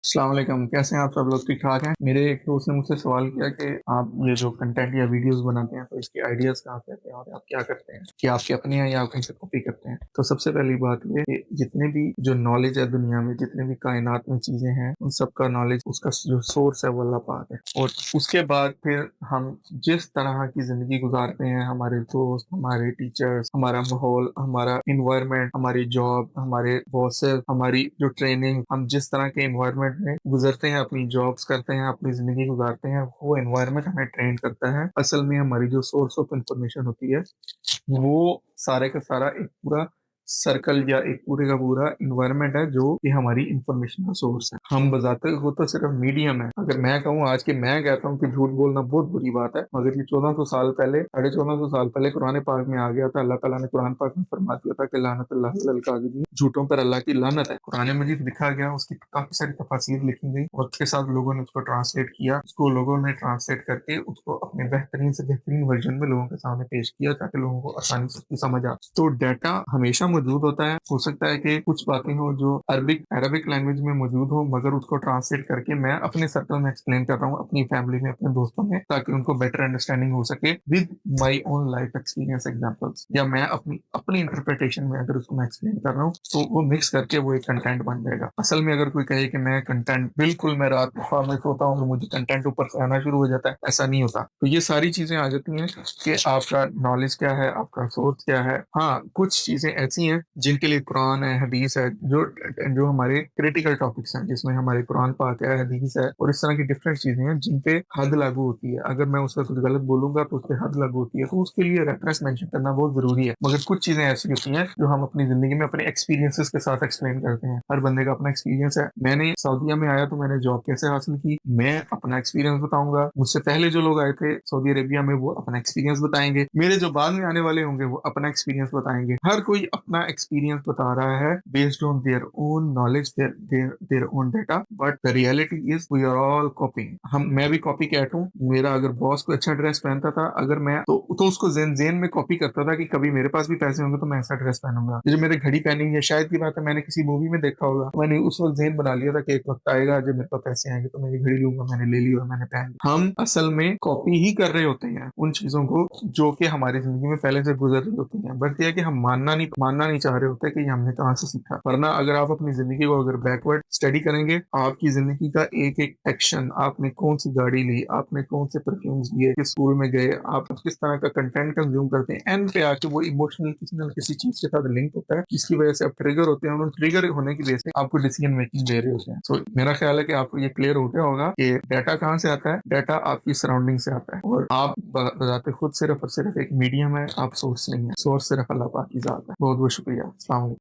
अस्सलाम वालेकुम। कैसे हैं आप सब लोग? ठीक ठाक हैं? मेरे एक दोस्त ने मुझसे सवाल किया कि आप ये जो कंटेंट या वीडियोस बनाते हैं तो इसके आइडियाज कहाँ से आते हैं और आप क्या करते हैं? क्या आपके अपने हैं या आप कहीं से कॉपी करते हैं? तो सबसे पहली बात ये कि जितने भी जो नॉलेज है दुनिया में, जितने भी कायनात में चीजें हैं, उन सब का नॉलेज, उसका जो सोर्स है वो अल्लाह पाक है। और उसके बाद फिर हम जिस तरह की जिंदगी गुजारते हैं, हमारे दोस्त, हमारे टीचर्स, हमारा माहौल, हमारा इन्वायरमेंट, हमारी जॉब, हमारे बॉसेस, हमारी जो ट्रेनिंग, हम जिस तरह के इन्वायरमेंट में गुजरते हैं, अपनी जॉब्स करते हैं, अपनी जिंदगी गुजारते हैं, वो एनवायरनमेंट हमें ट्रेन करता है। असल में हमारी जो सोर्स ऑफ इंफॉर्मेशन होती है वो सारे का सारा एक पूरा सर्कल या एक पूरे का पूरा इन्वायरमेंट है जो कि हमारी इंफॉर्मेशन का सोर्स है। हम बताते हो तो सिर्फ मीडियम है। अगर मैं कहूँ आज के, मैं कहता हूँ कि झूठ बोलना बहुत बुरी बात है, मगर ये 1400 साल पहले, 1450 साल पहले कुरान पाक में आ गया था। अल्लाह ताला ने कुरान पाक में फरमा दिया था कि लानतुल्लाह अलल काज़िबीन, झूठों पर अल्लाह की लानत है। कुरान मजीद लिखा गया, उसकी काफी सारी तफासीर लिखी गई, वक्त के साथ लोगों ने उसको ट्रांसलेट किया, उसको लोगों ने ट्रांसलेट करके उसको अपने बेहतरीन से बेहतरीन वर्जन में लोगों के सामने पेश किया ताकि लोगों को आसानी से उसकी समझ आ। तो डाटा हमेशा मौजूद होता है। हो सकता है कि कुछ बातें हो जो अरबिक लैंग्वेज में मौजूद हो, मगर उसको ट्रांसलेट करके मैं अपने सर्कल में एक्सप्लेन कर रहा हूँ, अपनी फैमिली में, अपने दोस्तों में, ताकि उनको बेटर अंडरस्टैंडिंग हो सके with my own life experience examples, या मैं अपनी अपनी इंटरप्रिटेशन में अगर उसको मैं एक्सप्लेन कर रहा हूँ तो वो मिक्स करके वो एक कंटेंट बन जाएगा। असल में अगर कोई कहे कि मैं कंटेंट बिल्कुल, मैं रात को ख्वाब में सोता हूँ और मुझे कंटेंट ऊपर से आना शुरू हो जाता है, ऐसा नहीं होता। तो ये सारी चीजें आ जाती हैं कि आपका नॉलेज क्या है, आपका सोर्स क्या है। हाँ, कुछ चीजें ऐसी हैं जिनके लिए कुरान है, हदीस है, जो जो हमारे क्रिटिकल टॉपिक्स हैं, जिसमें हमारे कुरान पाक है, हदीस है, और इस तरह की डिफरेंट चीजें हैं जिन पे हद लागू होती है। अगर मैं उसका कुछ गलत बोलूंगा तो उस पर हद लागू होती है, तो उसके लिए रेफरेंस मेंशन करना बहुत जरूरी है। मगर कुछ चीजें ऐसी होती हैं जो हम अपनी जिंदगी में अपने एक्सपीरियंसेस के साथ एक्सप्लेन करते हैं। हर बंदे का अपना एक्सपीरियंस है। मैंने सऊदीया में आया तो मैंने जॉब कैसे हासिल की, मैं अपना एक्सपीरियंस बताऊंगा। मुझसे पहले जो लोग आए थे सऊदी अरेबिया में, वो अपना एक्सपीरियंस बताएंगे। मेरे जो बाद में आने वाले होंगे वो अपना एक्सपीरियंस बताएंगे। हर कोई अपना एक्सपीरियंस बता रहा है based on their own knowledge, their own data, but the reality is we are all copying. मैं भी कॉपी कैट हूँ। मेरा अगर बॉस कोई अच्छा ड्रेस पहनता था, अगर मैं तो उसको जेन जेन में कॉपी करता था कि कभी मेरे पास भी पैसे होंगे तो मैं ऐसा ड्रेस पहनूंगा। जो मेरे घड़ी पहनी है, शायद की बात है, मैंने किसी मूवी में देखा होगा, तो मैंने उस वक्त जेन बना लिया था कि एक वक्त आएगा जब मेरे पास पैसे आएंगे तो मैं ये घड़ी लूंगा। मैंने ले ली और मैंने पहन ली। हम असल में कॉपी ही कर रहे होते हैं उन चीजों को जो कि हमारी जिंदगी में पहले से गुजर रही होती हैं। बट यह कि हम मानना नहीं चाह रहे होते कि ये हमने कहाँ से सीखा। वरना अगर आप अपनी जिंदगी को अगर बैकवर्ड स्टडी करेंगे, आपकी जिंदगी का एक एक एक्शन, आपने कौन सी गाड़ी ली, आपने कौन से परफ्यूम्स लिए, किस स्कूल में गए, आप किस तरह का कंटेंट कंज्यूम करते हैं, एंड पे आके वो इमोशनल किसी न किसी चीज के साथ लिंक होता है, जिसकी वजह से आप ट्रिगर होते हैं, और ट्रिगर होने की वजह से आपको डिसीजन मेकिंग दे रहे होते हैं। तो मेरा ख्याल है कि आपको ये क्लियर हो गया होगा कि डाटा कहाँ से आता है। डाटा आपकी सराउंडिंग से आता है, और आप बताते खुद सिर्फ और सिर्फ एक मीडियम है, आप सोर्स नहीं है। सोर्स सिर्फ अल्लाह पाक की जात है। बहुत बहुत शुक्रिया। अस्सलाम वालेकुम।